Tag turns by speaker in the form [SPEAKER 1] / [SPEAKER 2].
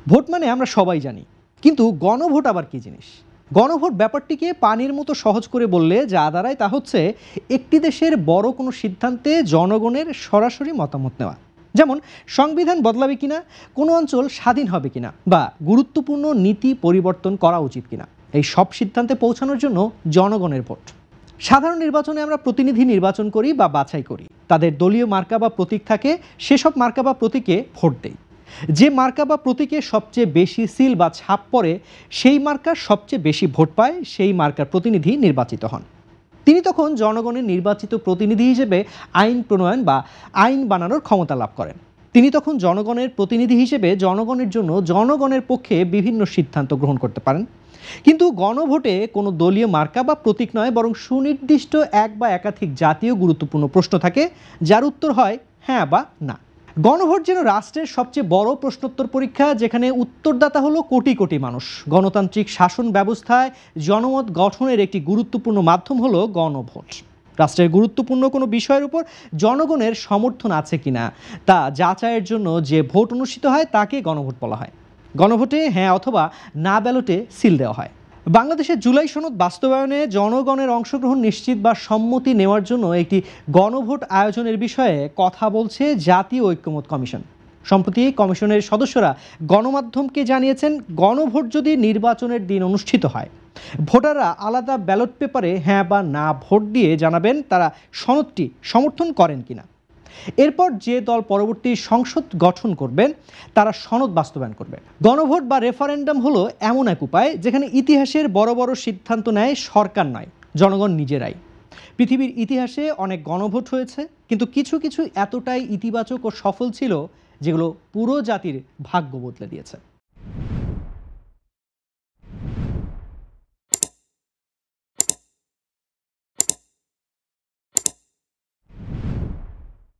[SPEAKER 1] Vote মানে আমরা সবাই জানি, কিন্তু গণভোট আবার কি জিনিস? গণভোট ব্যাপারটিকে পানির মতো সহজ করে বললে যা দাঁড়ায় তা হচ্ছে একটি দেশের বড় কোনো সিদ্ধান্তে জনগণের সরাসরি মতামত নেওয়া। যেমন সংবিধান বদলাবে কিনা, কোনো অঞ্চল স্বাধীন হবে কিনা, বা গুরুত্বপূর্ণ নীতি পরিবর্তন করা উচিত কিনা, এই সব সিদ্ধান্তে পৌঁছানোর জন্য জনগণের ভোট। সাধারণ নির্বাচনে আমরা প্রতিনিধি নির্বাচন করি বা বাছাই করি, তাদের দলীয় মার্কা বা প্রতীক থাকে, সেসব মার্কা বা প্রতীকে ভোট দেই। যে মার্কা বা প্রতীকে সবচেয়ে বেশি সিল বা ছাপ পড়ে, সেই মার্কার সবচেয়ে বেশি ভোট পায়, সেই মার্কার প্রতিনিধি নির্বাচিত হন। তিনি তখন জনগণের নির্বাচিত প্রতিনিধি হিসেবে আইন প্রণয়ন বা আইন বানানোর ক্ষমতা লাভ করেন। তিনি তখন জনগণের প্রতিনিধি হিসেবে জনগণের জন্য জনগণের পক্ষে বিভিন্ন সিদ্ধান্ত গ্রহণ করতে পারেন। কিন্তু গণভোটে কোনো দলীয় মার্কা বা প্রতীক নয়, বরং সুনির্দিষ্ট এক বা একাধিক জাতীয় গুরুত্বপূর্ণ প্রশ্ন থাকে, যার উত্তর হয় হ্যাঁ বা না। গণভোট যেন রাষ্ট্রের সবচেয়ে বড় প্রশ্নোত্তর পরীক্ষা, যেখানে উত্তরদাতা হলো কোটি কোটি মানুষ। গণতান্ত্রিক শাসন ব্যবস্থায় জনমত গঠনের একটি গুরুত্বপূর্ণ মাধ্যম হলো গণভোট। রাষ্ট্রের গুরুত্বপূর্ণ কোনো বিষয়ের উপর জনগণের সমর্থন আছে কিনা তা যাচাইয়ের জন্য যে ভোট অনুষ্ঠিত হয় তাকে গণভোট বলা হয়। গণভোটে হ্যাঁ অথবা না ব্যালটে সিল দেওয়া হয়। বাংলাদেশের জুলাই সনদ বাস্তবায়নে জনগণের অংশগ্রহণ নিশ্চিত বা সম্মতি নেওয়ার জন্য একটি গণভোট আয়োজনের বিষয়ে কথা বলছে জাতীয় ঐক্যমত্য কমিশন। সম্প্রতি কমিশনের সদস্যরা গণমাধ্যমকে জানিয়েছেন, গণভোট যদি নির্বাচনের দিন অনুষ্ঠিত হয়, ভোটাররা আলাদা ব্যালট পেপারে হ্যাঁ বা না ভোট দিয়ে জানাবেন তারা সনদটি সমর্থন করেন কিনা। এরপর যে দল পরবর্তী সংসদ গঠন করবেন তারা সনদ বাস্তবায়ন করবে। গণভোট বা রেফারেন্ডাম হলো এমন এক উপায় যেখানে ইতিহাসের বড় বড় সিদ্ধান্ত নেয় সরকার নয়, জনগণ নিজেরাই। পৃথিবীর ইতিহাসে অনেক গণভোট হয়েছে, কিন্তু কিছু কিছু এতটাই ইতিবাচক ও সফল ছিল যেগুলো পুরো জাতির ভাগ্য বদলে দিয়েছে।